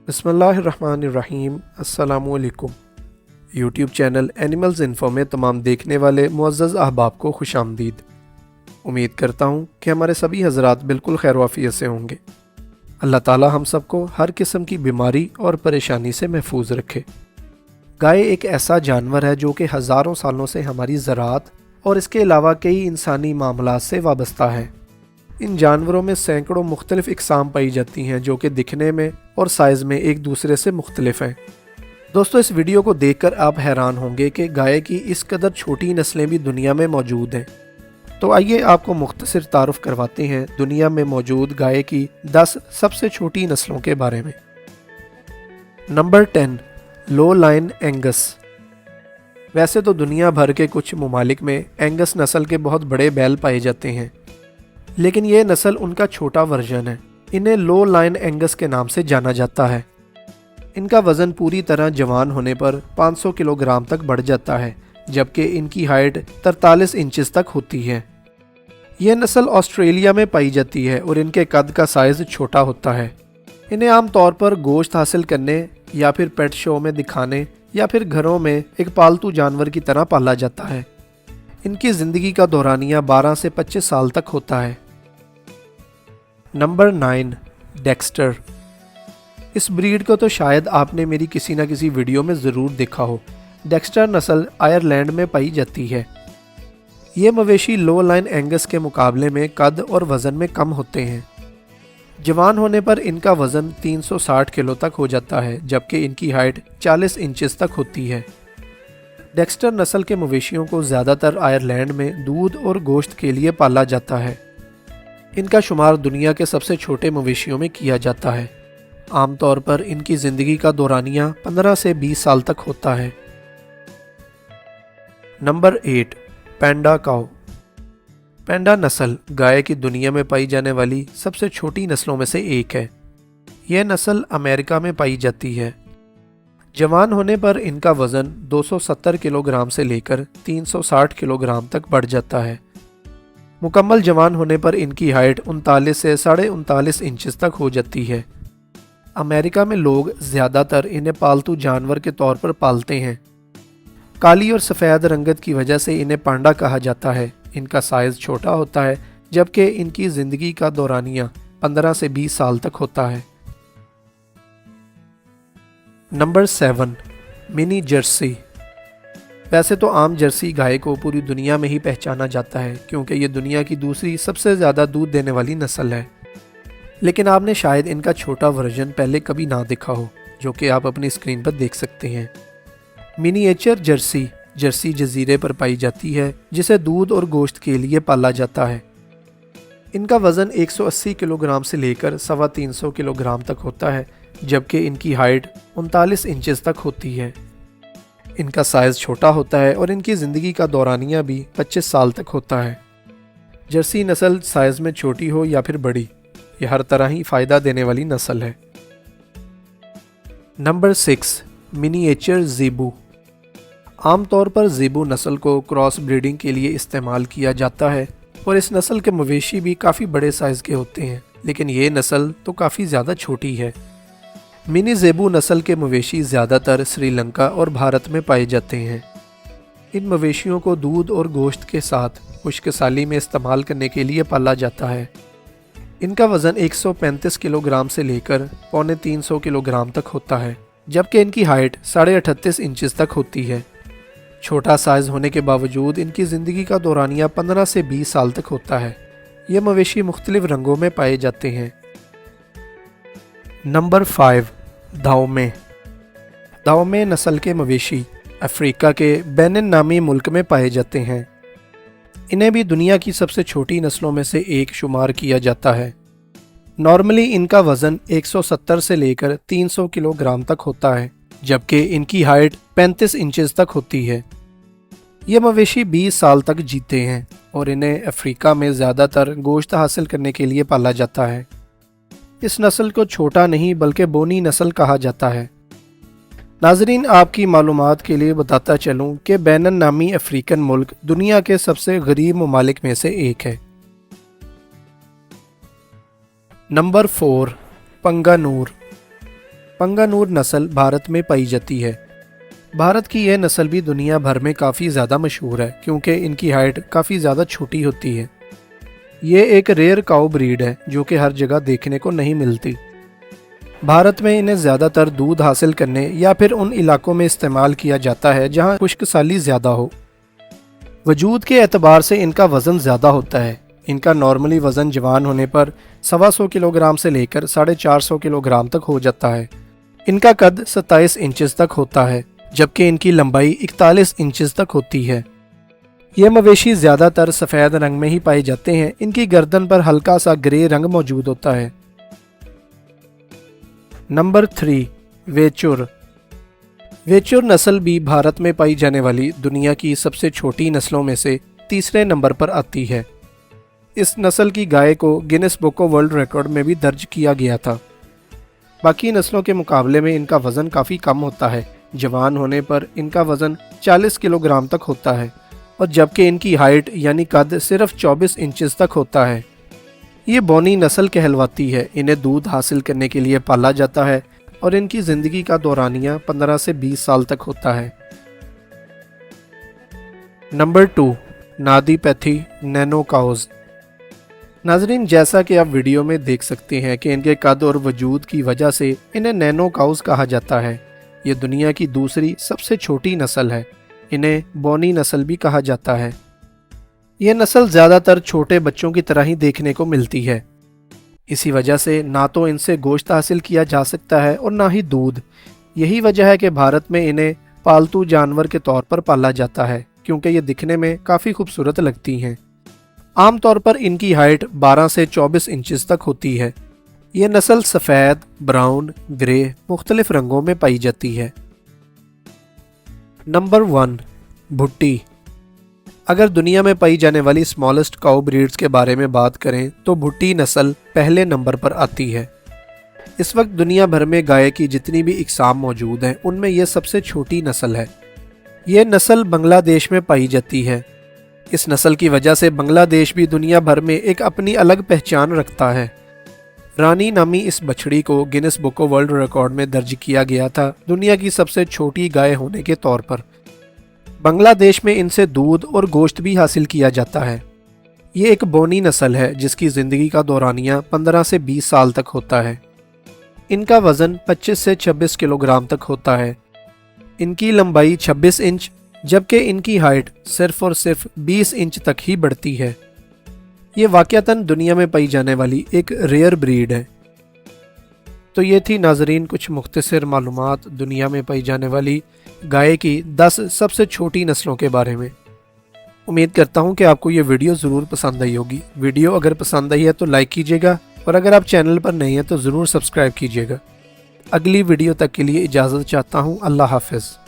बिस्मिल्लाहिर्रहमानिर्रहीम। अस्सलामुअलैकुम। YouTube channel animals info में तमाम देखने वाले मुअज़्ज़ज़ अहबाब को खुशामदीद। उम्मीद करता हूँ कि हमारे सभी हज़रात बिल्कुल खैर वाफ़ियत से होंगे। अल्लाह ताला हम सबको हर किस्म की बीमारी और परेशानी से महफूज रखे। गाय एक ऐसा जानवर है जो कि हज़ारों सालों से हमारी ज़राअत और इसके अलावा कई इंसानी मामलात से वाबस्ता है। इन जानवरों में सैकड़ों मुख्तलिफ इकसाम पाई जाती हैं जो कि दिखने में और साइज़ में एक दूसरे से मुख्तलिफ हैं। दोस्तों, इस वीडियो को देखकर आप हैरान होंगे कि गाय की इस कदर छोटी नस्लें भी दुनिया में मौजूद हैं। तो आइए आपको मुख्तसर तारुफ करवाते हैं दुनिया में मौजूद गाय की 10 सबसे छोटी नस्लों के बारे में। नंबर 10, लो लाइन एंगस। वैसे तो दुनिया भर के कुछ ममालिक में एंगस नस्ल के बहुत बड़े बैल पाए जाते हैं, लेकिन ये नस्ल उनका छोटा वर्जन है। इन्हें लो लाइन एंगस के नाम से जाना जाता है। इनका वज़न पूरी तरह जवान होने पर 500 किलोग्राम तक बढ़ जाता है, जबकि इनकी हाइट 43 इंचेस तक होती है। यह नस्ल ऑस्ट्रेलिया में पाई जाती है और इनके कद का साइज़ छोटा होता है। इन्हें आमतौर पर गोश्त हासिल करने या फिर पेट शो में दिखाने या फिर घरों में एक पालतू जानवर की तरह पाला जाता है। इनकी ज़िंदगी का दौरानिया 12 से 25 साल तक होता है। Number 9, Dexter. इस ब्रीड को तो शायद आपने मेरी किसी न किसी वीडियो में ज़रूर देखा हो। डेक्स्टर नस्ल आयरलैंड में पाई जाती है। ये मवेशी लो लाइन एंगस के मुकाबले में कद और वज़न में कम होते हैं। जवान होने पर इनका वज़न 360 किलो तक हो जाता है, जबकि इनकी हाइट 40 इंचेस तक होती है। डेक्स्टर नस्ल के मवेशियों को ज़्यादातर आयरलैंड में दूध और गोश्त के लिए पाला जाता है। इनका शुमार दुनिया के सबसे छोटे मवेशियों में किया जाता है। आमतौर पर इनकी ज़िंदगी का दौरानिया 15 से 20 साल तक होता है। नंबर 8, पैंडा काऊ। पैंडा नस्ल गाय की दुनिया में पाई जाने वाली सबसे छोटी नस्लों में से एक है। यह नस्ल अमेरिका में पाई जाती है। जवान होने पर इनका वज़न 270 किलोग्राम से लेकर 360 किलोग्राम तक बढ़ जाता है। मुकम्मल जवान होने पर इनकी हाइट 39 से 39.5 इंचेस तक हो जाती है। अमेरिका में लोग ज़्यादातर इन्हें पालतू जानवर के तौर पर पालते हैं। काली और सफ़ेद रंगत की वजह से इन्हें पांडा कहा जाता है। इनका साइज़ छोटा होता है, जबकि इनकी ज़िंदगी का दौरानिया 15 से 20 साल तक होता है। Number 7, mini Jersey. वैसे तो आम जर्सी गाय को पूरी दुनिया में ही पहचाना जाता है, क्योंकि ये दुनिया की दूसरी सबसे ज़्यादा दूध देने वाली नस्ल है। लेकिन आपने शायद इनका छोटा वर्जन पहले कभी ना देखा हो, जो कि आप अपनी स्क्रीन पर देख सकते हैं। मिनिएचर जर्सी जर्सी जजीरे पर पाई जाती है, जिसे दूध और गोश्त के लिए पाला जाता है। इनका वज़न 180 किलोग्राम से लेकर 325 किलोग्राम तक होता है, जबकि इनकी हाइट 39 इंचेस तक होती है। इनका साइज़ छोटा होता है और इनकी ज़िंदगी का दौरानिया भी 25 साल तक होता है। जर्सी नस्ल साइज़ में छोटी हो या फिर बड़ी, यह हर तरह ही फ़ायदा देने वाली नस्ल है। Number 6, miniature zebu. आमतौर पर ज़ेबू नस्ल को क्रॉस ब्रीडिंग के लिए इस्तेमाल किया जाता है और इस नस्ल के मवेशी भी काफ़ी बड़े साइज़ के होते हैं, लेकिन ये नस्ल तो काफ़ी ज़्यादा छोटी है। मिनी ज़ेबू नस्ल के मवेशी ज़्यादातर श्रीलंका और भारत में पाए जाते हैं। इन मवेशियों को दूध और गोश्त के साथ खुश्क साली में इस्तेमाल करने के लिए पाला जाता है। इनका वज़न 135 किलोग्राम से लेकर 325 किलोग्राम तक होता है, जबकि इनकी हाइट 38.5 इंचेस तक होती है। छोटा साइज़ होने के बावजूद इनकी ज़िंदगी का दौरानिया 15 से 20 साल तक होता है। ये मवेशी मुख्तलिफ रंगों में पाए जाते हैं। नंबर 5, दाओमे। दाओमे नस्ल के मवेशी अफ्रीका के बेनिन नामी मुल्क में पाए जाते हैं। इन्हें भी दुनिया की सबसे छोटी नस्लों में से एक शुमार किया जाता है। नॉर्मली इनका वज़न 170 से लेकर 300 किलोग्राम तक होता है, जबकि इनकी हाइट 35 इंचेस तक होती है। ये मवेशी 20 साल तक जीते हैं और इन्हें अफ्रीका में ज़्यादातर गोश्त हासिल करने के लिए पाला जाता है। इस नस्ल को छोटा नहीं बल्कि बोनी नस्ल कहा जाता है। नाजरीन, आपकी मालूमात के लिए बताता चलूँ कि बेनिन नामी अफ्रीकन मुल्क दुनिया के सबसे गरीब ममालिक में से एक है। नंबर 4, पंगानूर। पंगानूर नस्ल भारत में पाई जाती है। भारत की यह नस्ल भी दुनिया भर में काफ़ी ज़्यादा मशहूर है क्योंकि इनकी हाइट काफ़ी ज़्यादा छोटी होती है। ये एक रेयर काऊ ब्रीड है जो कि हर जगह देखने को नहीं मिलती। भारत में इन्हें ज़्यादातर दूध हासिल करने या फिर उन इलाकों में इस्तेमाल किया जाता है जहाँ खुश्क साली ज़्यादा हो। वजूद के एतबार से इनका वज़न ज़्यादा होता है। इनका नॉर्मली वज़न जवान होने पर 125 किलोग्राम से लेकर 450 किलोग्राम तक हो जाता है। इनका कद 27 इंचेस तक होता है जबकि इनकी लंबाई 41 इंचेस तक होती है। ये मवेशी ज़्यादातर सफ़ेद रंग में ही पाए जाते हैं। इनकी गर्दन पर हल्का सा ग्रे रंग मौजूद होता है। नंबर 3, वेचुर। वेचुर नस्ल भी भारत में पाई जाने वाली दुनिया की सबसे छोटी नस्लों में से तीसरे नंबर पर आती है। इस नस्ल की गाय को Guinness book of world record में भी दर्ज किया गया था। बाकी नस्लों के मुकाबले में इनका वज़न काफ़ी कम होता है। जवान होने पर इनका वज़न 40 किलोग्राम तक होता है और जबकि इनकी हाइट यानी कद सिर्फ 24 इंचेस तक होता है। ये बोनी नस्ल कहलवाती है। इन्हें दूध हासिल करने के लिए पाला जाता है और इनकी ज़िंदगी का दौरानिया 15 से 20 साल तक होता है। नंबर 2, नादीपैथी नैनो काउज। नाजरीन, जैसा कि आप वीडियो में देख सकते हैं कि इनके कद और वजूद की वजह से इन्हें नैनो काउज कहा जाता है। ये दुनिया की दूसरी सबसे छोटी नस्ल है। इन्हें बोनी नस्ल भी कहा जाता है। यह नस्ल ज़्यादातर छोटे बच्चों की तरह ही देखने को मिलती है। इसी वजह से ना तो इनसे गोश्त हासिल किया जा सकता है और ना ही दूध। यही वजह है कि भारत में इन्हें पालतू जानवर के तौर पर पाला जाता है क्योंकि ये दिखने में काफ़ी खूबसूरत लगती हैं। आमतौर पर इनकी हाइट 12 से 24 इंचेस तक होती है। ये नस्ल सफ़ेद, ब्राउन, ग्रे मुख्तलिफ रंगों में पाई जाती है। नंबर 1, भुट्टी। अगर दुनिया में पाई जाने वाली स्मॉलेस्ट काऊ ब्रीड्स के बारे में बात करें तो भुट्टी नस्ल पहले नंबर पर आती है। इस वक्त दुनिया भर में गाय की जितनी भी इकसाम मौजूद हैं उनमें यह सबसे छोटी नस्ल है। यह नस्ल बांग्लादेश में पाई जाती है। इस नस्ल की वजह से बांग्लादेश भी दुनिया भर में एक अपनी अलग पहचान रखता है। रानी नामी इस बछड़ी को Guinness book of world record में दर्ज किया गया था दुनिया की सबसे छोटी गाय होने के तौर पर। बांग्लादेश में इनसे दूध और गोश्त भी हासिल किया जाता है। ये एक बोनी नस्ल है जिसकी ज़िंदगी का दौरानिया 15 से 20 साल तक होता है। इनका वज़न 25 से 26 किलोग्राम तक होता है। इनकी लंबाई 26 इंच जबकि इनकी हाइट सिर्फ और सिर्फ 20 इंच तक ही बढ़ती है। ये वाक़यातन दुनिया में पाई जाने वाली एक रेयर ब्रीड है। तो ये थी नाजरीन कुछ मुख्तसर मालूमात दुनिया में पाई जाने वाली गाय की 10 सबसे छोटी नस्लों के बारे में। उम्मीद करता हूँ कि आपको ये वीडियो ज़रूर पसंद आई होगी। वीडियो अगर पसंद आई है तो लाइक कीजिएगा और अगर आप चैनल पर नए हैं तो ज़रूर सब्सक्राइब कीजिएगा। अगली वीडियो तक के लिए इजाज़त चाहता हूँ। अल्लाह हाफ़िज़।